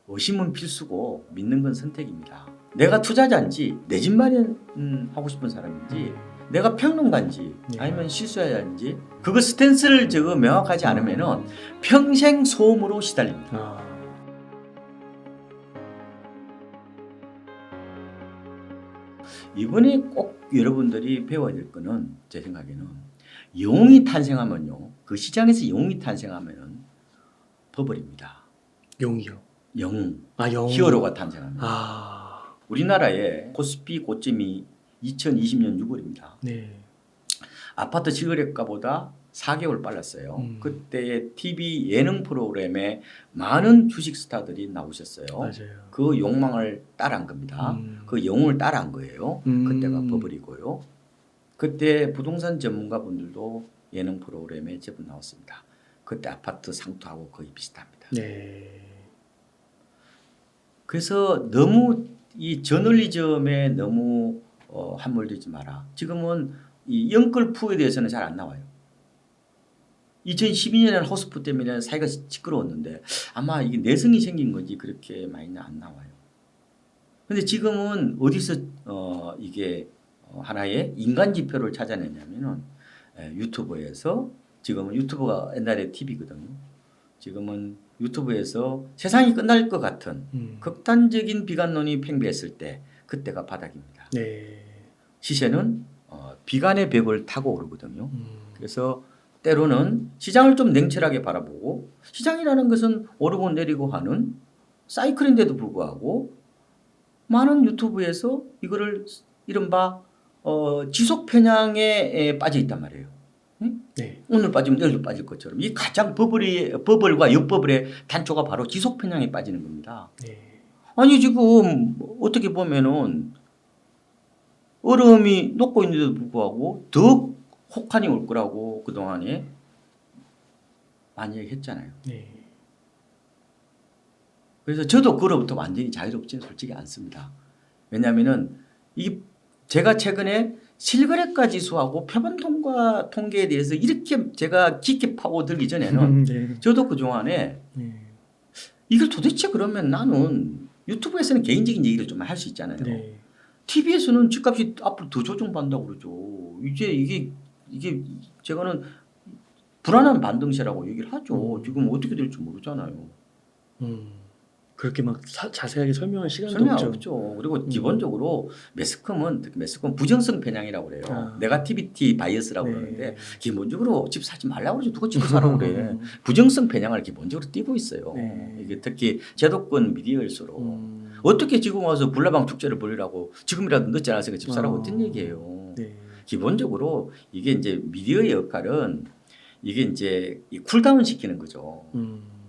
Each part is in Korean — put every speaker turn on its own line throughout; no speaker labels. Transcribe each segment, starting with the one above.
의심은 필수고 믿는 건 선택입니다. 내가 투자자인지 내 집 마련하고 싶은 사람인지 내가 평론가인지 아니면 시수야인지 그거 스탠스를 명확하지 않으면은 평생 소음으로 시달립니다. 이번에 꼭 여러분들이 배워야 될 거는 제 생각에는 영웅이 탄생하면요. 그 시장에서 영웅이 탄생하면은 버블입니다.
영웅이요?
영웅.
영웅.
히어로가 탄생합니다. 우리나라의 코스피 고점이 2020년 6월입니다.
네.
아파트 지거래가보다 4개월 빨랐어요. 그때 TV 예능 프로그램에 많은 주식 스타들이 나오셨어요.
맞아요.
그 욕망을 따라한 겁니다. 그 영웅을 따라한 거예요. 그때가 버블이고요. 그때 부동산 전문가분들도 예능 프로그램에 제법 나왔습니다. 그때 아파트 상투하고 거의 비슷합니다.
네.
그래서 너무 이 저널리즘에 너무 함몰되지 마라. 지금은 이 영끌푸에 대해서는 잘 안 나와요. 2012년에는 호스프 때문에 사이가 시끄러웠는데 아마 이게 내성이 생긴 건지 그렇게 많이는 안 나와요. 근데 지금은 어디서 이게 하나의 인간 지표를 찾아내냐면은 유튜브에서 지금은 유튜브가 옛날에 TV거든요. 지금은 유튜브에서 세상이 끝날 것 같은 극단적인 비관론이 팽배했을 때 그때가 바닥입니다.
네.
시세는 비관의 벽을 타고 오르거든요. 그래서 때로는 시장을 좀 냉철하게 바라보고 시장이라는 것은 오르고 내리고 하는 사이클인데도 불구하고 많은 유튜브에서 이거를 이른바 지속 편향에 빠져 있단 말이에요. 응?
네.
오늘 빠지면 내일도 빠질 것처럼 이 가장 버블과 역버블의 단초가 바로 지속 편향에 빠지는 겁니다.
네.
아니 지금 어떻게 보면은 얼음이 녹고 있는데도 불구하고 더 혹한이 올 거라고 그동안에 많이 얘기했잖아요.
네.
그래서 저도 그로부터 완전히 자유롭지는 솔직히 않습니다. 왜냐하면은 이 제가 최근에 실거래가 지수하고 표본 통과 통계에 대해서 이렇게 제가 깊게 파고들기 전에는
네.
저도 그동안에 이걸 도대체 그러면 나는 유튜브에서는 개인적인 얘기를 좀 할 수 있잖아요.
네.
TV에서는 집값이 앞으로 더 조정받는다고 그러죠. 이게 제가는 불안한 반등세라고 얘기를 하죠. 지금 어떻게 될지 모르잖아요.
그렇게 막 자세하게 설명할 시간도
설명
없죠.
없죠. 그리고 기본적으로 매스컴은 특히 매스컴 부정성 편향이라고 그래요. 네거티비티 바이어스라고
네.
그러는데 기본적으로 집 사지 말라고 그러죠. 누가 집을 사라고 그래. 부정성 편향을 기본적으로 띠고 있어요.
네.
이게 특히 제도권 미디어일수록 어떻게 지금 와서 불나방 축제를 벌이라고 지금이라도 늦지 않았으니까 집 사라고 어떤 얘기예요.
네.
기본적으로 이게 이제 미디어의 역할은 이게 이제 쿨다운 시키는 거죠.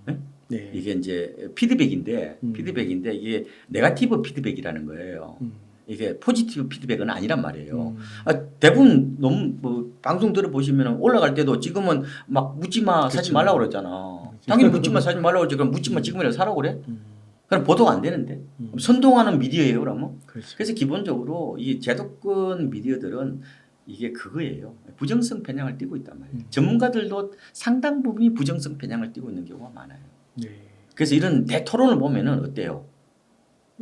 네?
네.
이게 이제 피드백인데 이게 네거티브 피드백이라는 거예요. 이게 포지티브 피드백은 아니란 말이에요. 대부분 너무 방송 들어보시면 올라갈 때도 지금은 막 묻지마 사지 말라고 그러잖아. 당연히 묻지마 사지 말라고 그러지. 그럼 묻지마 지금이라도 사라고 그래? 그럼 보도가 안 되는데. 선동하는 미디어예요 그러면.
그렇죠.
그래서 기본적으로 이 제도권 미디어들은 이게 그거예요. 부정성 편향을 띠고 있단 말이에요. 전문가들도 상당 부분이 부정성 편향을 띠고 있는 경우가 많아요.
네.
그래서 이런 대토론을 보면은 어때요?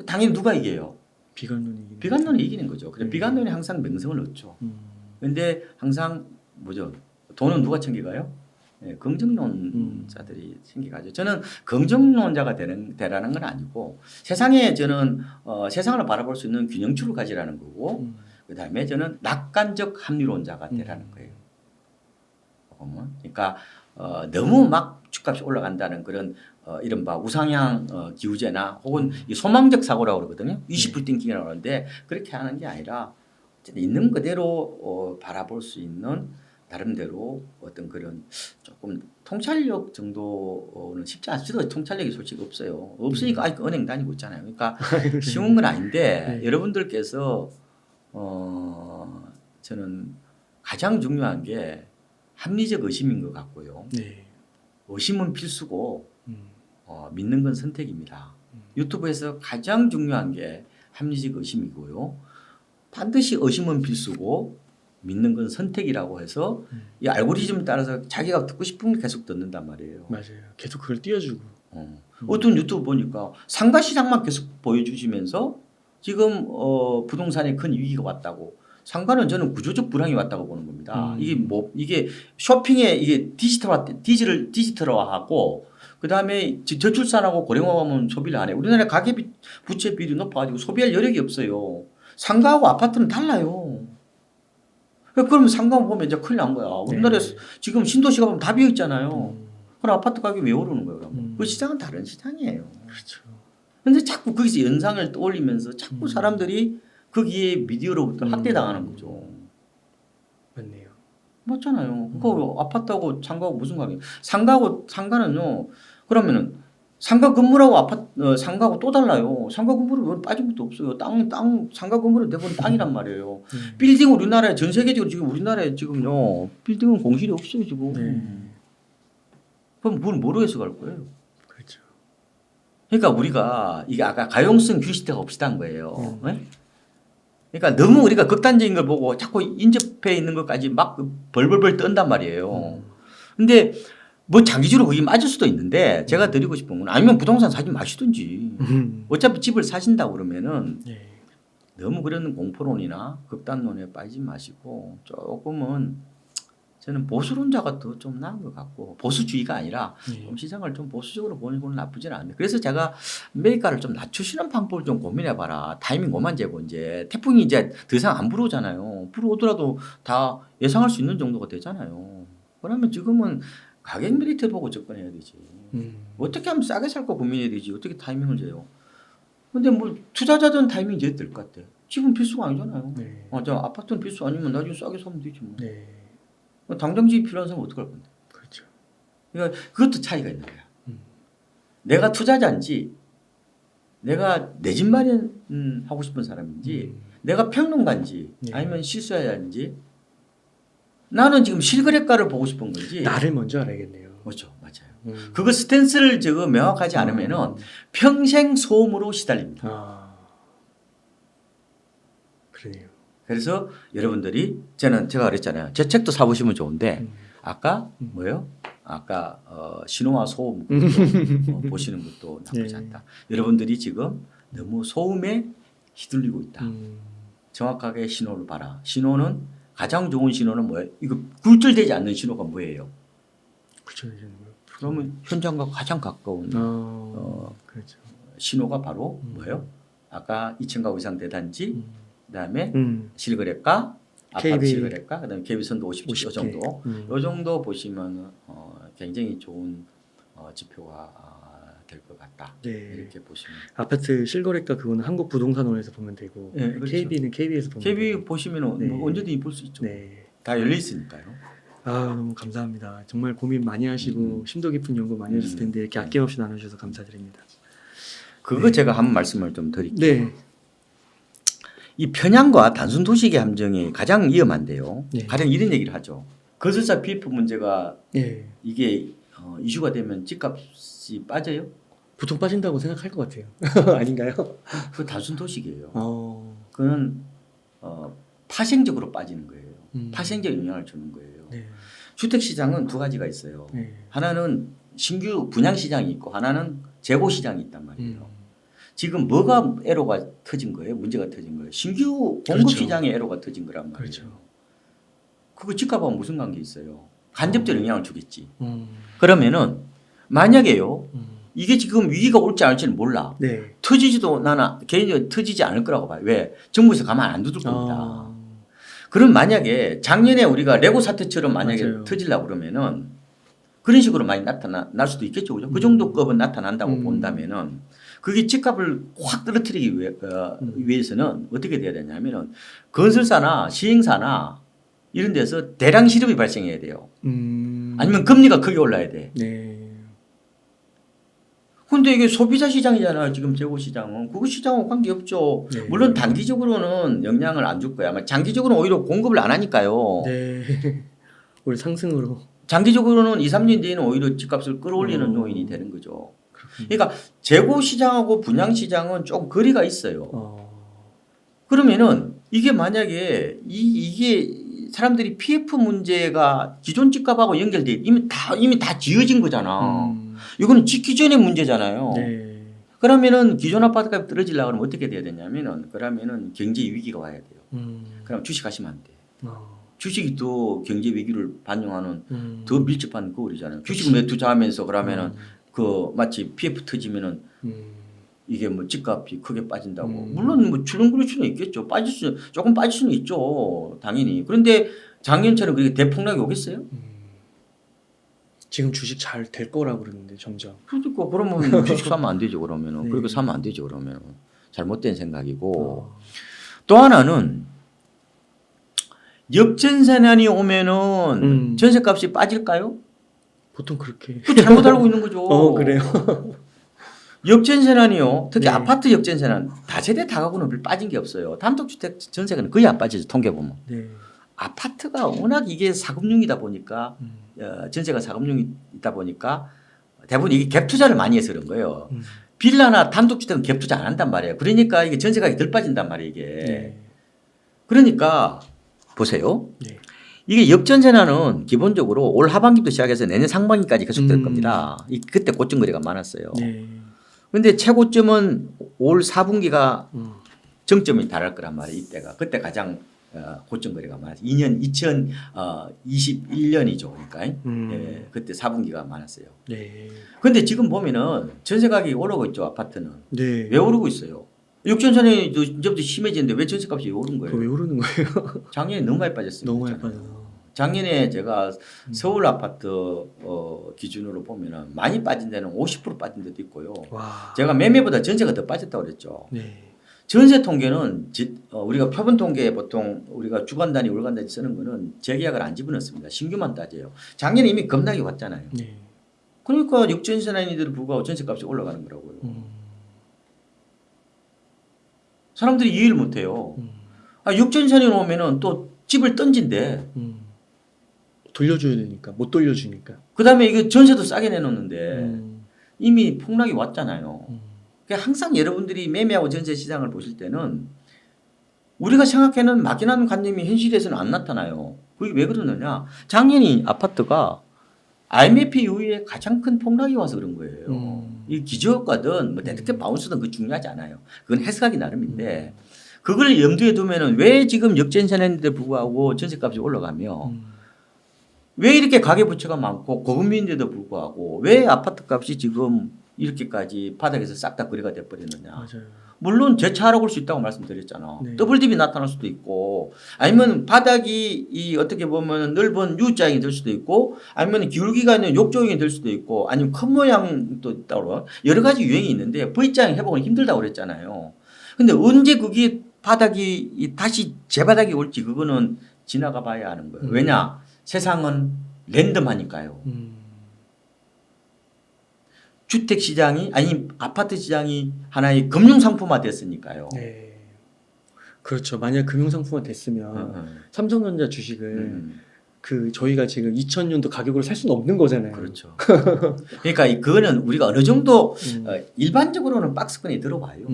당연히 누가 이겨요? 비관론이 이기는 거죠. 그래 비관론이 항상 명성을 얻죠. 그런데 항상 뭐죠? 돈은 누가 챙겨가요? 네, 긍정론자들이 챙겨가죠. 저는 긍정론자가 되라는 건 아니고 세상에 저는 세상을 바라볼 수 있는 균형추를 가지라는 거고 그다음에 저는 낙관적 합리론자가 되라는 거예요. 그러니까 너무 막 주값이 올라간다는 그런 이른바 우상향 기우제나 혹은 이 소망적 사고라고 그러거든요. 20불 띵킹이라고 하는데 그렇게 하는 게 아니라 있는 그대로 바라볼 수 있는 나름대로 어떤 그런 조금 통찰력 정도는 쉽지 않죠. 통찰력이 솔직히 없어요. 없으니까 아직 은행 다니고 있잖아요. 그러니까 쉬운 건 아닌데 여러분들께서 저는 가장 중요한 게 합리적 의심인 것 같고요.
네.
의심은 필수고 믿는 건 선택입니다. 유튜브에서 가장 중요한 게 합리적 의심이고요. 반드시 의심은 필수고 믿는 건 선택이라고 해서 이 알고리즘에 따라서 자기가 듣고 싶은 게 계속 듣는단 말이에요.
맞아요. 계속 그걸 띄워주고.
어떤 유튜브 보니까 상가 시장만 계속 보여주시면서 지금 부동산에 큰 위기가 왔다고. 상가는 저는 구조적 불황이 왔다고 보는 겁니다. 이게 쇼핑에 이게 디지털화하고 그다음에 저출산하고 고령화하면 소비를 안 해. 우리나라 가계 부채 비율이 높아가지고 소비할 여력이 없어요. 상가하고 아파트는 달라요. 그러면 상가 보면 이제 큰일 난 거야. 우리나라에 지금 신도시가 보면 다 비어 있잖아요. 그럼 아파트 가격이 왜 오르는 거예요? 그러면? 그 시장은 다른 시장이에요.
그렇죠.
근데 자꾸 거기서 연상을 떠올리면서 자꾸 사람들이 거기에 미디어로부터 학대당하는 거죠.
맞네요.
맞잖아요. 그거 아파트하고 상가하고 무슨 관계? 상가는요. 그러면은 상가 건물하고 상가하고 또 달라요. 상가 건물은 빠진 것도 없어요. 상가 건물은 대부분 땅이란 말이에요. 빌딩 우리나라에 전 세계적으로 지금 우리나라에 지금요. 빌딩은 공실이 없어요 지금. 그럼 그걸 뭐로 해석할 거예요?
그렇죠.
그러니까 우리가 이게 아까 가용성 규시대가 비슷한 거예요. 네? 그러니까 너무 우리가 극단적인 걸 보고 자꾸 인접해 있는 것까지 막 벌벌벌 떤단 말이에요. 근데 뭐 장기적으로 그게 맞을 수도 있는데 제가 드리고 싶은 건 아니면 부동산 사지 마시든지 어차피 집을 사신다고 그러면은 너무 그런 공포론이나 극단론에 빠지지 마시고 조금은 저는 보수론자가 더 좀 나은 것 같고 보수주의가 아니라 좀 시장을 좀 보수적으로 보는 건 나쁘진 않은데 그래서 제가 매가를 좀 낮추시는 방법을 좀 고민해봐라. 타이밍 오만 재고 이제 태풍이 이제 더 이상 안 불어오잖아요. 불어오더라도 다 예상할 수 있는 정도가 되잖아요. 그러면 지금은 가격 메리트 보고 접근해야 되지. 어떻게 하면 싸게 살 거 고민해야 되지. 어떻게 타이밍을 재요. 근데 뭐 투자자들은 타이밍이 제일 될 것 같아. 집은 필수가 아니잖아요. 저 아파트는 필수 아니면 나중에 싸게 사면 되지 뭐. 당장 집이 필요한 사람은 어떡할 건데.
그렇죠.
그러니까 그것도 차이가 있는 거야. 내가 투자자인지 내가 내 집 마련하고 싶은 사람인지 내가 평론가인지 아니면 실수야인지 나는 지금 실거래가를 보고 싶은 건지
나를 먼저 알아야겠네요.
그렇죠. 맞아요. 그거 스탠스를 저거 명확하지 않으면은 평생 소음으로 시달립니다.
그러네요.
그래서 여러분들이 제가 그랬잖아요. 제 책도 사보시면 좋은데 아까 뭐예요? 아까 신호와 소음 보시는 것도 나쁘지 않다. 여러분들이 지금 너무 소음에 휘둘리고 있다. 정확하게 신호를 봐라. 신호는 가장 좋은 신호는 뭐예요? 이거 굴절되지 않는 신호가 뭐예요?
굴절되는 거요?
그러면 현장과 가장 가까운
그렇죠.
신호가 바로 뭐예요? 아까 2층가구 이상 대단지 그다음에 실거래가, 아파트
KB.
실거래가, 그다음에 KB선도 50개 정도. 이 정도 보시면 굉장히 좋은 지표가 될 것 같다. 이렇게 보시면.
아파트 실거래가 그거는 한국부동산원에서 보면 되고
그렇죠.
KB는 KB에서 보면
KB
되고.
보시면 뭐 언제든지 볼 수 있죠. 다 열려 있으니까요.
너무 감사합니다. 정말 고민 많이 하시고 심도 깊은 연구 많이 하셨을 텐데 이렇게 아낌없이 나눠주셔서 감사드립니다.
그거 제가 한 말씀을 좀 드릴게요. 이 편향과 단순 도시계 함정이 가장 위험한데요. 가령 이런 얘기를 하죠. 거슬사 PF 문제가 이게 이슈가 되면 집값이 빠져요?
보통 빠진다고 생각할 것 같아요. 아닌가요?
그거 단순 도시계예요. 그건 파생적으로 빠지는 거예요. 파생적 영향을 주는 거예요. 주택 시장은 두 가지가 있어요. 하나는 신규 분양 시장이 있고 하나는 재고 시장이 있단 말이에요. 지금 뭐가 에러가 터진 거예요? 문제가 터진 거예요? 신규 공급 시장에 에러가 터진 거란 말이에요. 그거 집값하고 무슨 관계 있어요? 간접적 영향을 주겠지. 그러면은 만약에요. 이게 지금 위기가 올지 않을지는 몰라. 터지지도 나는 개인적으로 터지지 않을 거라고 봐요. 왜? 정부에서 가만 안 두들 겁니다. 그럼 만약에 작년에 우리가 레고 사태처럼 만약에 터지려고 그러면은 그런 식으로 많이 나타날 수도 있겠죠. 그죠? 그 정도 급은 나타난다고 본다면은 그게 집값을 확 떨어뜨리기 위해서는 어떻게 돼야 되냐면은 건설사나 시행사나 이런 데서 대량 실업이 발생해야 돼요. 아니면 금리가 크게 올라야 돼. 근데 이게 소비자 시장이잖아요. 지금 재고 시장은. 그거 시장하고 관계없죠. 물론 단기적으로는 영향을 안 줄 거야. 아마 장기적으로는 오히려 공급을 안 하니까요.
오히려 상승으로.
장기적으로는 2, 3년 뒤에는 오히려 집값을 끌어올리는 요인이 되는 거죠. 그러니까 재고 시장하고 분양 시장은 조금 거리가 있어요. 그러면은 이게 만약에 이게 사람들이 PF 문제가 기존 집값하고 연결돼 이미 다 지어진 거잖아. 이거는 짓기 전에 문제잖아요.
네.
그러면은 기존 아파트값이 떨어지려고 하면 어떻게 돼야 되냐면은 그러면은 경제 위기가 와야 돼요. 그럼 주식하시면 안 돼. 주식이 또 경제 위기를 반영하는 더 밀접한 거울이잖아요. 주식 매 투자하면서 그러면은 그 마치 PF 터지면은 이게 뭐 집값이 크게 빠진다고. 물론 뭐 출렁거릴 수는 있겠죠. 조금 빠질 수는 있죠. 당연히. 그런데 작년처럼 그렇게 대폭락이 오겠어요?
지금 주식 잘 될 거라고 그러는데 점점.
그러니까 그러면 주식 사면 안 되죠. 그러면은.
네.
그렇게 사면 안 되죠. 그러면 잘못된 생각이고. 또 하나는 역전세난이 오면은 전세값이 빠질까요?
보통 그렇게.
그 잘못 알고 있는 거죠.
그래요.
역전세난이요. 특히
네.
아파트 역전세난 다세대 다가구는 별 빠진 게 없어요. 단독주택 전세가는 거의 안 빠지죠. 통계 보면.
네.
아파트가 워낙 이게 사금융이다 보니까 전세가 사금융이다 보니까 대부분 이게 갭 투자를 많이 해서 그런 거예요. 빌라나 단독주택은 갭 투자 안 한단 말이에요. 그러니까 이게 전세가격이 덜 빠진단 말이에요. 이게.
네.
그러니까 보세요.
네.
이게 역전세난은 기본적으로 올 하반기부터 시작해서 내년 상반기까지 계속될 겁니다. 그때 고점 거래가 많았어요.
네.
그런데 최고점은 올 4분기가 정점이 달할 거란 말이에요. 이때가. 그때 가장 고점 거래가 많았어요. 2021년이죠. 그러니까 예, 그때 4분기가 많았어요.
네.
그런데 지금 보면은 전세 가격이 오르고 있죠. 아파트는.
네.
왜 오르고 있어요? 역전세난이 이제부터 심해지는데 왜 전세값이 오른 거예요?
왜 오르는 거예요?
작년에 너무 많이 빠졌습니다.
너무 많이 빠져서.
작년에 제가 서울 아파트 기준으로 보면은 많이 빠진 데는 50% 빠진 데도 있고요.
와.
제가 매매보다 전세가 더 빠졌다고 그랬죠.
네.
전세 통계는 우리가 표본 통계 보통 우리가 주간 단위, 월간 단위 쓰는 거는 재계약을 안 집어넣습니다. 신규만 따져요. 작년에 이미 겁나게 왔잖아요.
네.
그러니까 역전세난인데도 불구하고 전세값이 올라가는 거라고요. 사람들이 이해를 못해요. 역전세난이 오면은 또 집을 던진대.
돌려줘야 되니까 못 돌려주니까.
그다음에 이거 전세도 싸게 내놓는데 이미 폭락이 왔잖아요. 그러니까 항상 여러분들이 매매하고 전세 시장을 보실 때는 우리가 생각하는 막연한 관념이 현실에서는 안 나타나요. 그게 왜 그러느냐? 작년이 아파트가 IMF 이후에 가장 큰 폭락이 와서 그런 거예요. 이 기저효과든 뭐 데드캣 바운스든 그 중요하지 않아요. 그건 해석하기 나름인데 그걸 염두에 두면은 왜 지금 역전세난인데 불구하고 전세값이 올라가며 왜 이렇게 가계부채가 많고 고금리인데도 불구하고 왜 아파트값이 지금 이렇게까지 바닥에서 싹 다 거래가 돼버리느냐.
맞아요.
물론 재차하락 올 수 있다고 말씀드렸잖아.
네.
더블 딥이 나타날 수도 있고 아니면 바닥이 이 어떻게 보면 넓은 U자형이 될 수도 있고 아니면 기울기가 있는 욕조형이 될 수도 있고 아니면 큰 모양도 있다고 여러 가지 유형이 있는데 V자형 회복은 힘들다고 그랬잖아요. 근데 언제 그게 바닥이 다시 재바닥이 올지 그거는 지나가 봐야 하는 거예요. 왜냐? 세상은 랜덤하니까요. 주택 시장이 아니 아파트 시장이 하나의 금융 상품화 됐으니까요.
네. 그렇죠. 만약 금융상품화 됐으면 삼성전자 주식을 그 저희가 지금 2000년도 가격으로 살 수는 없는 거잖아요.
그렇죠. 그러니까 그거는 우리가 어느 정도 일반적으로는 박스권에 들어와요.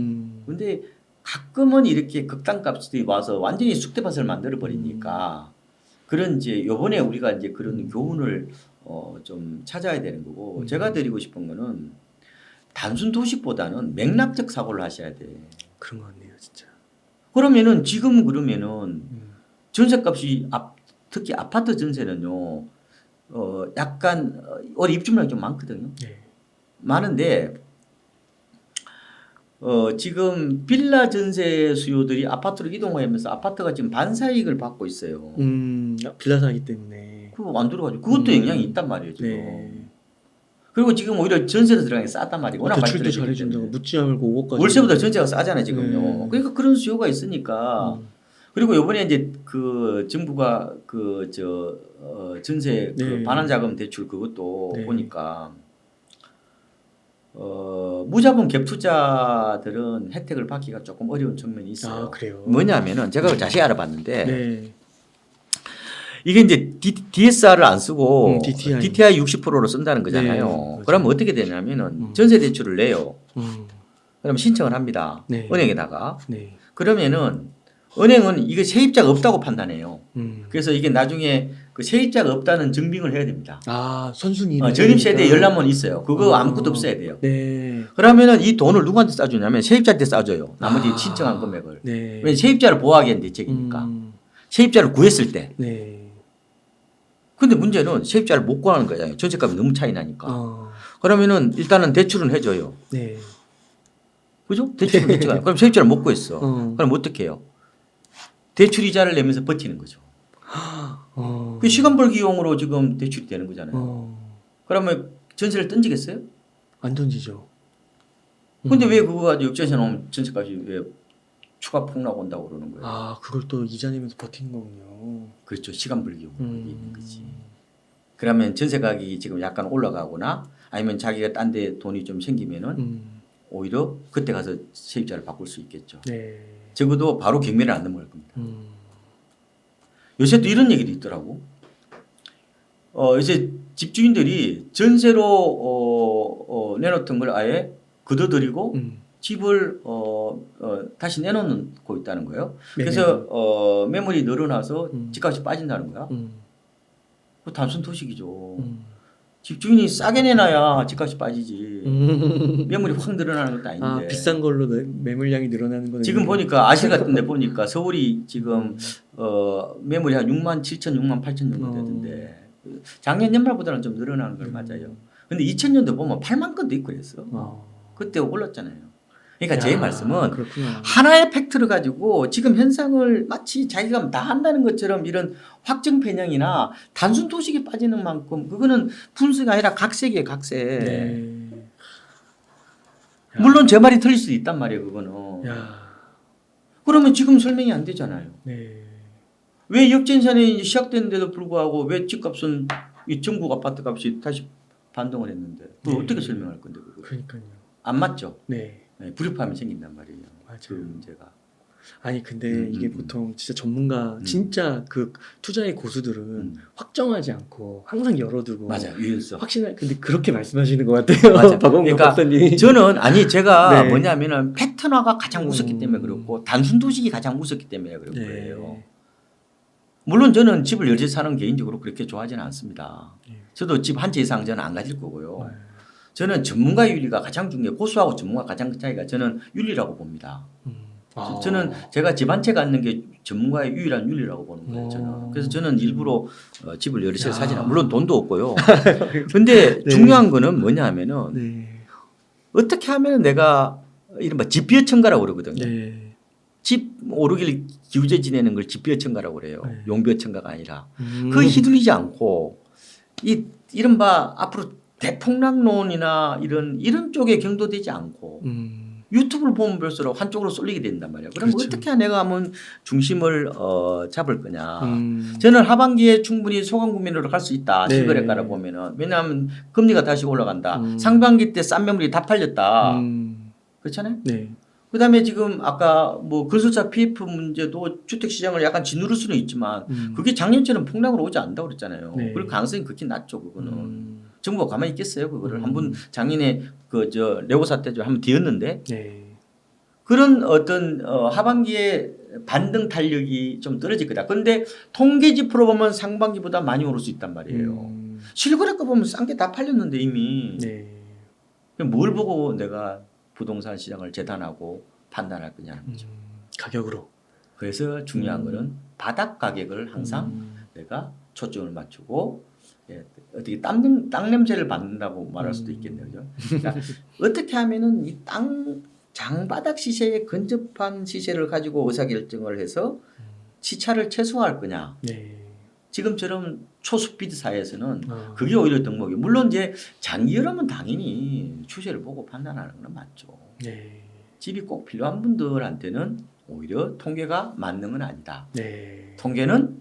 근데 가끔은 이렇게 극단값이 와서 완전히 쑥대밭을 만들어 버리니까 그런 이제 요번에 우리가 이제 그런 교훈을 좀 찾아야 되는 거고 제가 드리고 싶은 거는 단순 도식보다는 맥락적 사고를 하셔야 돼.
그런 거 같네요, 진짜.
그러면은 지금 그러면은 전세값이 특히 아파트 전세는요. 약간 올해 입주물량이 좀 많거든요.
네.
많은데 지금 빌라 전세 수요들이 아파트로 이동하면서 아파트가 지금 반사이익을 받고 있어요.
빌라 사기 때문에.
그거 안 들어가지고 그것도 영향이 있단 말이에요 지금.
네.
그리고 지금 오히려 전세로 들어가는 게 싸단 말이에요. 워낙 많이
대출도
들어가기
잘해준다고
때문에.
묻지 말고 5억까지.
월세보다 전세가 싸잖아요 지금요.
네.
그러니까 그런 수요가 있으니까. 그리고 이번에 이제 그 정부가 그 전세 그
네.
반환자금 대출 그것도
네.
보니까 무자본 갭 투자들은 혜택을 받기가 조금 어려운 측면이 있어요.
아, 그래요.
뭐냐면은 제가 자세히 알아봤는데
네.
이게 이제 DSR을 안 쓰고
DTI
60%로 쓴다는 거잖아요.
네,
그러면 어떻게 되냐면은 전세 대출을 내요. 그럼 신청을 합니다.
네.
은행에다가.
네.
그러면은 은행은 이게 세입자가 없다고 판단해요.
음.
그래서 이게 나중에 그 세입자가 없다는 증빙을 해야 됩니다.
아 선순위.
전입세대 열람은 있어요. 그거 아무것도 없어야 돼요.
네.
그러면은 이 돈을 누구한테 싸주냐면 세입자한테 싸줘요. 나머지 신청한 금액을.
네.
왜냐면 세입자를 보호하기 위한 대책이니까. 세입자를 구했을 때.
네.
근데 문제는 세입자를 못 구하는 거잖아요. 전세값이 너무 차이 나니까. 그러면은 일단은 대출은 해줘요.
네.
그죠? 대출은 해줘요. 그럼 세입자를 못 구했어. 그럼 어떻게 해요? 대출 이자를 내면서 버티는 거죠. 그 시간 벌기용으로 지금 대출이 되는 거잖아요. 그러면 전세를 던지겠어요?
안 던지죠.
근데 왜 그거 가지고 역전세 나오면 전세값이 왜 추가 폭락 온다고 그러는 거예요?
아 그걸 또 이자 내면서 버티는 거군요.
그렇죠. 시간 벌기용으로 있는 거지. 그러면 전세 가격이 지금 약간 올라가거나 아니면 자기가 딴 데 돈이 좀 생기면은 오히려 그때 가서 세입자를 바꿀 수 있겠죠.
네.
적어도 바로 경매를 안 넘어갈 겁니다. 요새 또 이런 얘기도 있더라고. 이제 집주인들이 전세로 내놓던 걸 아예 걷어들이고 집을 다시 내놓고 있다는 거예요. 그래서 매물이 늘어나서 집값이 빠진다는 거야. 그 단순 도식이죠. 집주인이 싸게 내놔야 집값이 빠지지. 매물이 확 늘어나는 것도 아닌데.
아, 비싼 걸로 매물량이 늘어나는 거는
지금 보니까 아실 같은 데 보니까 서울이 지금 매물이 한 6만 7천, 6만 8천 정도 되던데 작년 연말보다는 좀 늘어나는 걸 맞아요. 근데 2000년도 보면 8만 건도 있고 그랬어. 그때 올랐잖아요. 그러니까 제 말씀은
그렇구나.
하나의 팩트를 가지고 지금 현상을 마치 자기가 다 한다는 것처럼 이런 확정 편향이나 단순 도식에 빠지는 만큼 그거는 분수가 아니라 각색이에요, 각색.
네.
물론 제 말이 틀릴 수도 있단 말이에요, 그거는. 그러면 지금 설명이 안 되잖아요.
네.
왜 역전세는 시작됐는데도 불구하고 왜 집값은 이 전국 아파트 값이 다시 반등을 했는데 그걸 어떻게 설명할 건데 그거?
그러니까요.
안 맞죠?
네.
불협화음이 생긴단 말이에요.
맞아요.
그 문제가.
아니 근데 이게 보통 진짜 전문가 진짜 그 투자의 고수들은 확정하지 않고 항상 열어두고
맞아요. 유연성.
확신할 근데 그렇게 말씀하시는 것 같아요.
맞아요.
박원갑
그러니까
박사님.
저는 제가
네.
뭐냐면은 패턴화가 가장 무섭기 때문에 그렇고 단순 도식이 가장 무섭기 때문에 그런
네.
거예요. 물론 저는 집을 열채 사는 개인적으로 그렇게 좋아하지는 않습니다. 저도 집 한 채 이상 저는 안 가질 거고요. 저는 전문가 윤리가 가장 중요해요. 고수하고 전문가 가장 차이가 저는 윤리라고 봅니다. 저는 제가 집 한 채 갖는 게 전문가의 유일한 윤리라고 보는 거예요. 저는. 그래서 저는 일부러 집을 여러 채 사지는 물론 돈도 없고요. 근데
네.
중요한 거는 뭐냐 하면은
네.
어떻게 하면 내가 이른바 집비어천가라고 그러거든요.
네.
집 오르기를 기우제 지내는 걸 집비어천가라고 그래요.
네.
용비어천가가 아니라. 그 휘둘리지 않고 이른바 앞으로 대폭락론이나 이런 쪽에 경도되지 않고 유튜브를 보면 볼수록 한쪽으로 쏠리게 된단 말이에요. 그럼
그렇죠.
어떻게 내가 한번 중심을 잡을 거냐. 저는 하반기에 충분히 소강 구매로 갈 수 있다.
네.
실거래가를 보면은. 왜냐하면 금리가 다시 올라간다. 상반기 때 싼 매물이 다 팔렸다. 그렇잖아요.
네.
그다음에 지금 아까 뭐 건설사 PF 문제도 주택 시장을 약간 짓누를 수는 있지만 그게 작년처럼 폭락으로 오지 않는다고 그랬잖아요.
네.
그럴 가능성이 극히 낮죠. 그거는. 정부가 가만히 있겠어요. 그거를 한번 작년에 레고 사태 좀 한번 뒤었는데
네.
그런 어떤 하반기에 반등 탄력이 좀 떨어질 거다. 그런데 통계지표로 보면 상반기보다 많이 오를 수 있단 말이에요. 실거래가 보면 싼 게 다 팔렸는데 이미.
네.
그럼 뭘 보고 내가 부동산 시장을 재단하고 판단할 거냐는 거죠.
가격으로.
그래서 중요한 거는 바닥 가격을 항상 내가 초점을 맞추고 어떻게 땅 냄새를 받는다고 말할 수도 있겠네요. 그죠? 그러니까 어떻게 하면은 이 땅 장바닥 시세에 근접한 시세를 가지고 의사결정을 해서 시차를 최소화할 거냐.
네.
지금처럼 초스피드 사회에서는 그게 오히려 덕목이에요. 물론 이제 장기여러면 당연히 추세를 보고 판단하는 건 맞죠.
네.
집이 꼭 필요한 분들한테는 오히려 통계가 맞는 건 아니다.
네.
통계는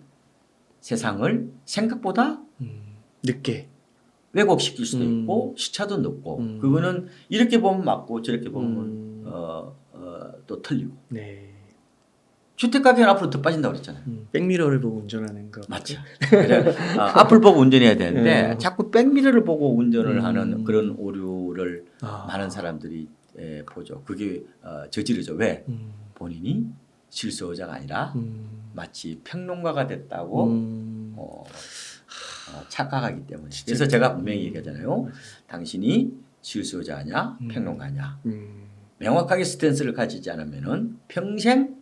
세상을 생각보다
늦게
왜곡시킬 수도 있고 시차도 늦고 그거는 이렇게 보면 맞고 저렇게 보면 또 틀리고.
네.
주택 가격은 앞으로 더 빠진다고 그랬잖아요.
백미러를 보고 운전하는 거.
맞죠. 그래, 앞을 보고 운전해야 되는데 자꾸 백미러를 보고 운전을 하는 그런 오류를 많은 사람들이 보죠. 그게 저지르죠. 왜? 본인이 실수요자가 아니라 마치 평론가가 됐다고 착각하기 때문에.
진짜.
그래서 제가 분명히 얘기하잖아요. 당신이 실수자냐 평론가냐. 명확하게 스탠스를 가지지 않으면은 평생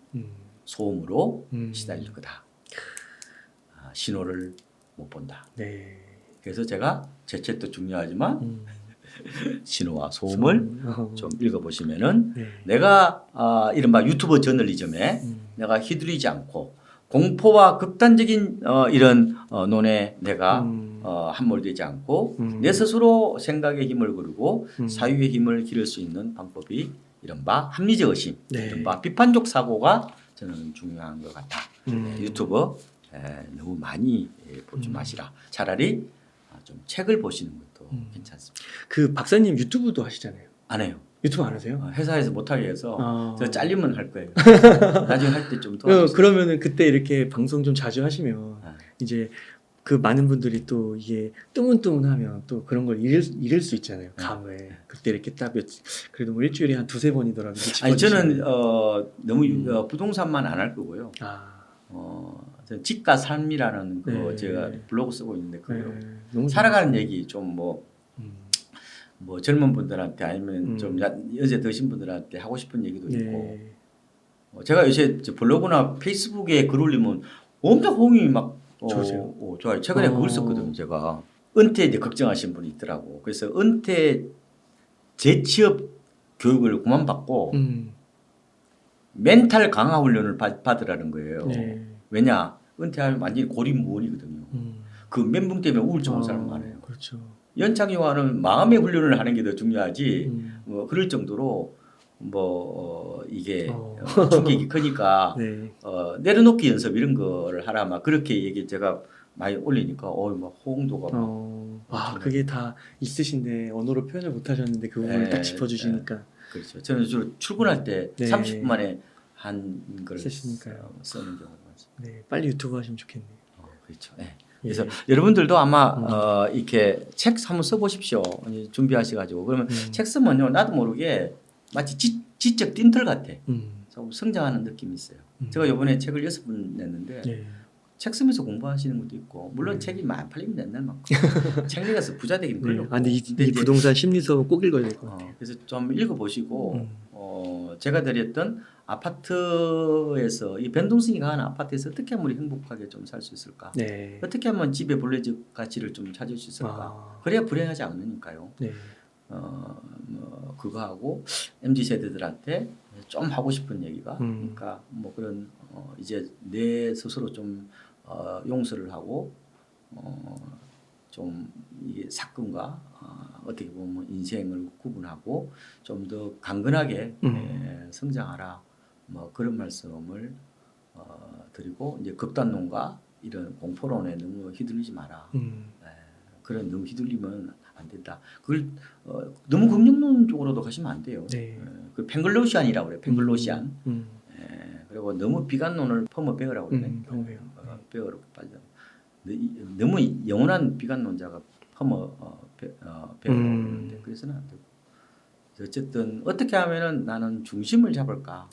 소음으로 시달릴 거다. 신호를 못 본다.
네.
그래서 제가 제 책도 중요하지만 신호와 소음을 좀 읽어보시면은
네.
내가 이른바 유튜버 저널리즘에 내가 휘둘리지 않고 공포와 극단적인 이런 논에 내가 함몰되지 않고 내 스스로 생각의 힘을 거르고 사유의 힘을 기를 수 있는 방법이 이른바 합리적 의심,
네.
이른바 비판적 사고가 저는 중요한 것 같다. 유튜브 너무 많이 보지 마시라. 차라리 좀 책을 보시는 것도 괜찮습니다.
그 박사님 유튜브도 하시잖아요.
안 해요.
유튜브 안 하세요?
회사에서 못하게 해서 저 잘리면 할 거예요. 나중에 할 때 좀 도와주세요.
그러면은 그때 이렇게 방송 좀 자주 하시면 이제 그 많은 분들이 또 이게 뜨문뜨문하면 또 그런 걸 잃을 수 있잖아요. 감을. 그때 이렇게 딱 그래도 뭐 일주일에 한 두세 번이더라도
아니 저는 너무 부동산만 안 할 거고요. 저는 집과 삶이라는 거
네.
제가 블로그 쓰고 있는데 그거
너무
살아가는 얘기 좀 뭐 젊은 분들한테 아니면 좀 연세 드신 분들한테 하고 싶은 얘기도 있고 제가 요새 블로그나 페이스북에 글 올리면 엄청 호응이 막 좋아요. 최근에 그걸 썼거든요. 제가 은퇴 이제 걱정하시는 분이 있더라고. 그래서 은퇴 재취업 교육을 그만 받고 멘탈 강화 훈련을 받으라는 거예요.
네.
왜냐 은퇴하면 완전히 고립무원이거든요. 그 멘붕 때문에 우울증 온 사람 많아요.
그렇죠.
연착륙화는 마음의 훈련을 하는 게 더 중요하지. 뭐 그럴 정도로 이게 충격이 크니까
네.
내려놓기 연습 이런 거를 하라 막 그렇게 얘기 제가 많이 올리니까 막 호응도가 막
그게 다 있으신데 언어로 표현을 못 하셨는데 그 부분을 딱 짚어주시니까.
그렇죠. 저는 주로 출근할 때 30분 만에 한 걸
쓰시니까요.
쓰는 경우가 많습니다.
네, 빨리 유튜브 하시면 좋겠네요.
그렇죠. 네. 그래서 여러분들도 아마 이렇게 책 한번 써보십시오. 준비하셔가지고 그러면 책 쓰면요 나도 모르게 마치 지적 띵틀 같아. 좀 성장하는 느낌이 있어요. 제가 이번에 책을 6권 냈는데 책 쓰면서 공부하시는 것도 있고 물론 책이 많이 팔리면 된다 막 책 읽어서 부자 되기는 걸렸고.
근데 이 부동산 심리서 꼭 읽어야 될 것 같아요.
그래서 좀 읽어보시고 제가 드렸던 아파트에서 이 변동성이 강한 아파트에서 어떻게 하면 우리 행복하게 좀 살 수 있을까?
네.
어떻게 하면 집의 본래적 가치를 좀 찾을 수 있을까? 그래야 불행하지 않으니까요.
네.
그거 하고 MZ 세대들한테 좀 하고 싶은 얘기가 그러니까 뭐 그런 이제 내 스스로 좀 용서를 하고 좀 이게 사건과 어떻게 보면 인생을 구분하고 좀 더 강건하게 성장하라. 뭐 그런 말씀을 드리고 이제 극단론과 이런 공포론에 너무 휘둘리지 마라. 그런 너무 휘둘리면 안 된다. 그걸 너무 긍정론 쪽으로도 가시면 안 돼요.
네.
그 팽글로시안이라고 그래요. 팽글로시안. 그리고 너무 비관론을 퍼머 배우라고 그러네. 배우라고 빠져. 너무 영원한 비관론자가 퍼머 배우라고 그러는데 그래서는 안 되고. 어쨌든 어떻게 하면은 나는 중심을 잡을까.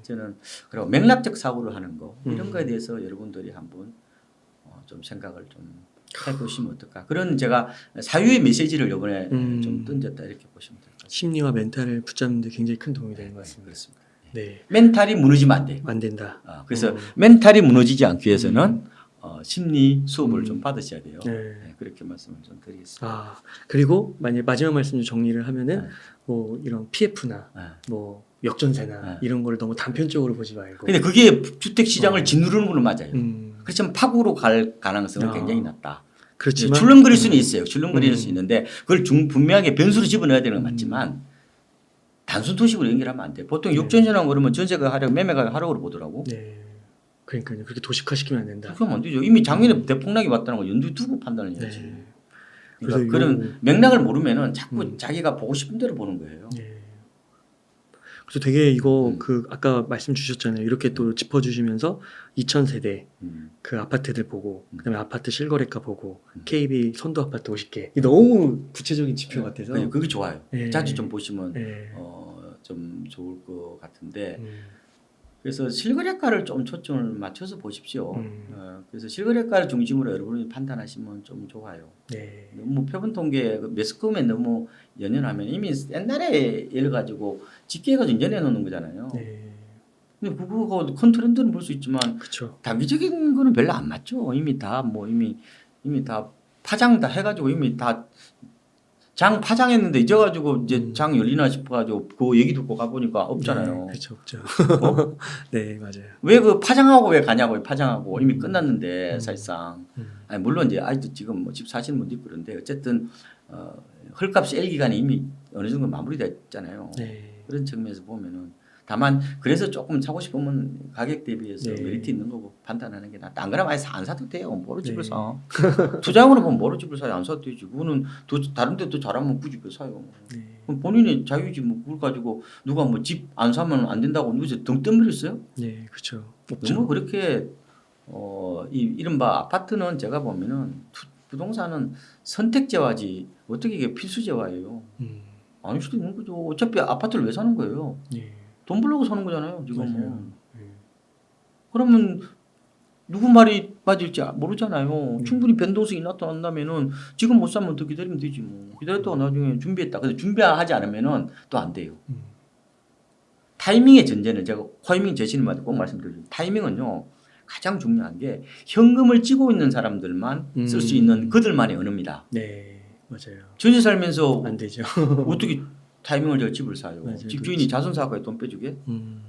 저는 그리고 맥락적 사고를 하는 거 이런 거에 대해서 여러분들이 한번 좀 생각을 좀 해보시면 어떨까. 그런 제가 사유의 메시지를 이번에 좀 던졌다 이렇게 보시면 될 것 같습니다.
심리와 멘탈을 붙잡는 데 굉장히 큰 도움이 되는 것 같습니다.
그렇습니다.
네.
멘탈이 무너지면 안 돼.
안 된다.
그래서 멘탈이 무너지지 않기 위해서는 심리 수업을 좀 받으셔야 돼요. 그렇게 말씀을 좀 드리겠습니다.
그리고 만약 마지막 말씀 좀 정리를 하면은 뭐 이런 PF나 뭐 역전세나 이런 거를 너무 단편적으로 보지 말고.
근데 그게 주택 시장을 짓누르는 거는 맞아요. 그렇지만 파국으로 갈 가능성은 굉장히 낮다.
그렇지만
출렁거릴 수는 있어요. 출렁거릴 수 있는데 그걸 분명하게 변수로 집어넣어야 되는 건 맞지만 단순 도식으로 연결하면 안 돼. 보통 역전세라고 그러면 전세가 하락, 매매가 하락으로 보더라고.
그러니까요. 그렇게 도식화시키면 안 된다.
그렇게 하면 안 되죠. 이미 작년에 대폭락이 왔다는 걸 연두에 두고 판단을 해야지. 그러니까
그래서
그런 맥락을 모르면은 자꾸 자기가 보고 싶은 대로 보는 거예요.
그래서 되게 이거 그 아까 말씀 주셨잖아요. 이렇게 또 짚어주시면서 2000세대 그 아파트들 보고 그다음에 아파트 실거래가 보고 KB 선도 아파트 50개. 이게 너무 구체적인 지표 같아서
그게 좋아요. 자주 좀 보시면
네.
좀 좋을 것 같은데 그래서 실거래가를 좀 초점을 맞춰서 보십시오. 그래서 실거래가를 중심으로 여러분이 판단하시면 좀 좋아요.
네.
너무 표본 통계 매스컴에 너무 연연하면 이미 옛날에 예를 가지고 집계해가지고 연연해 놓는 거잖아요.
네.
근데 그거 큰 트렌드는 볼 수 있지만
그렇죠.
단기적인 거는 별로 안 맞죠. 이미 다 다 파장 다 해가지고 이미 다 장 파장했는데 잊어가지고 이제 장 열리나 싶어가지고 그 얘기 듣고 가보니까 없잖아요.
그렇죠, 없죠.
어?
네, 맞아요.
왜 그 파장하고 왜 가냐고요. 파장하고 이미 끝났는데 사실상. 아니 물론 이제 아직도 지금 뭐 집 사시는 분도 있고 그런데 어쨌든 헐값 세일 기간이 이미 어느 정도 마무리됐잖아요.
네.
그런 측면에서 보면은 다만 그래서 조금 사고 싶으면 가격 대비해서
네.
메리트 있는 거고 판단하는 게 낫다. 안 그러면 아예 안 사도 돼요. 뭐로 집을
네.
사? 투자용으로 보면 뭐로 집을 사요? 안 사도 되지. 그거는 다른 데 또 잘하면 굳이 왜 사요?
네.
그럼 본인의 자유지 뭐 그걸 가지고 누가 뭐 집 안 사면 안 된다고 누구서 등 떠밀었어요?
네, 그렇죠. 없죠.
너무 그렇게 이른바 아파트는 제가 보면은 부동산은 선택재화지 어떻게 이게 필수재화예요. 아닐 수도 있는 거죠. 어차피 아파트를 왜 사는 거예요?
네.
돈 벌려고 사는 거잖아요. 지금은.
맞아요. 네.
그러면 누구 말이 맞을지 모르잖아요. 충분히 변동성이 나타난다면은 지금 못 사면 더 기다리면 되지 뭐. 기다렸다가 나중에 준비했다. 근데 준비하지 않으면은 또 안 돼요. 타이밍의 전제는 제가 타이밍 제시는 말꼭 말씀드리죠. 타이밍은요 가장 중요한 게 현금을 쥐고 있는 사람들만 쓸 수 있는 그들만의 언어입니다.
네, 맞아요.
전세 살면서
안 되죠.
어떻게 타이밍을 저 집을 사요?
맞아요.
집주인이 자선사고에 돈 빼주게?
음.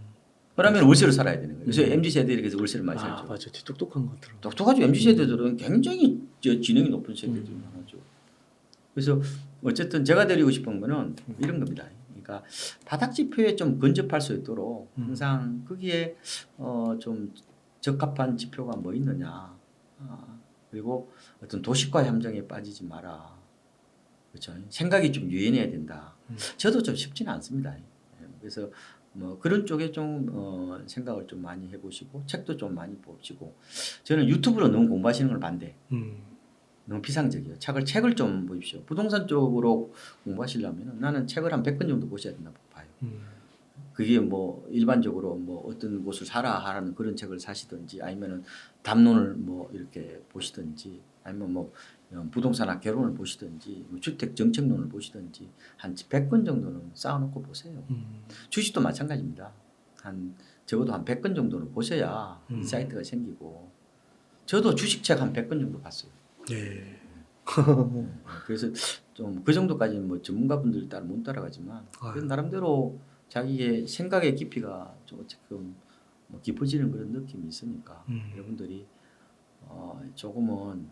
그러면 월세를 살아야 되는 거예요. 그래서 MZ세대들이 그래서 월세를 많이 살죠.
맞아요. 되게 똑똑한 것 같더라고요.
똑똑하죠. MZ세대들은 굉장히 지능이 높은 세대들이 많아죠. 그래서 어쨌든 제가 드리고 싶은 거는 이런 겁니다. 그러니까 바닥 지표에 좀 근접할 수 있도록 항상 거기에 좀 적합한 지표가 뭐 있느냐. 그리고 어떤 도시화 함정에 빠지지 마라. 그렇죠. 생각이 좀 유연해야 된다. 저도 좀 쉽지는 않습니다. 그래서 뭐 그런 쪽에 좀 생각을 좀 많이 해보시고 책도 좀 많이 보시고 저는 유튜브로 너무 공부하시는 걸 반대. 너무 비상적이에요. 책을 좀 보십시오. 부동산 쪽으로 공부하시려면 나는 책을 한 100권 정도 보셔야 된다고 봐요. 그게 뭐 일반적으로 뭐 어떤 곳을 사라 하라는 그런 책을 사시든지 아니면은 담론을 뭐 이렇게 보시든지 아니면 뭐 부동산학 개론을 보시든지 뭐 주택 정책론을 보시든지 한 100권 정도는 쌓아놓고 보세요. 주식도 마찬가지입니다. 한 적어도 한 100권 정도는 보셔야 인사이트가 생기고 저도 주식책 한 100권 정도 봤어요. 네. 그래서 좀 그 정도까지는 뭐 전문가분들 따라 못 따라가지만 그런 나름대로 자기의 생각의 깊이가 조금 뭐 깊어지는 그런 느낌이 있으니까 여러분들이 조금은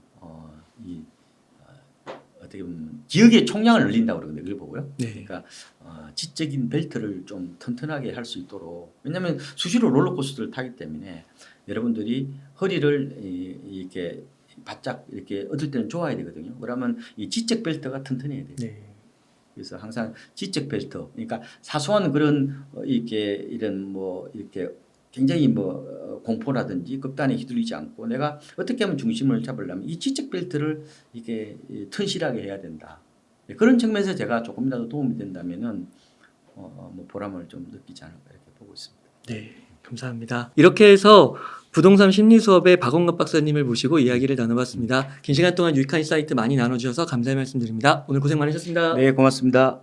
어떻게 보면 기억의 총량을 늘린다고 그러는데 그걸 보고요.
네.
그러니까 지적인 벨트를 좀 튼튼하게 할 수 있도록 왜냐하면 수시로 롤러코스터를 타기 때문에 여러분들이 허리를 이렇게 바짝 이렇게 얻을 때는 좋아야 되거든요. 그러면 이 지적 벨트가 튼튼해야 돼요.
네.
그래서 항상 지적 벨트, 그러니까 사소한 그런 이렇게 이런 뭐 이렇게 굉장히 뭐 공포라든지 극단에 휘둘리지 않고 내가 어떻게 하면 중심을 잡으려면 이 지적 벨트를 이렇게 튼실하게 해야 된다. 그런 측면에서 제가 조금이라도 도움이 된다면은 뭐 보람을 좀 느끼지 않을까 이렇게 보고 있습니다.
네, 감사합니다. 이렇게 해서 부동산 심리 수업의 박원갑 박사님을 모시고 이야기를 나눠봤습니다. 긴 시간 동안 유익한 인사이트 많이 나눠주셔서 감사의 말씀드립니다. 오늘 고생 많으셨습니다.
네, 고맙습니다.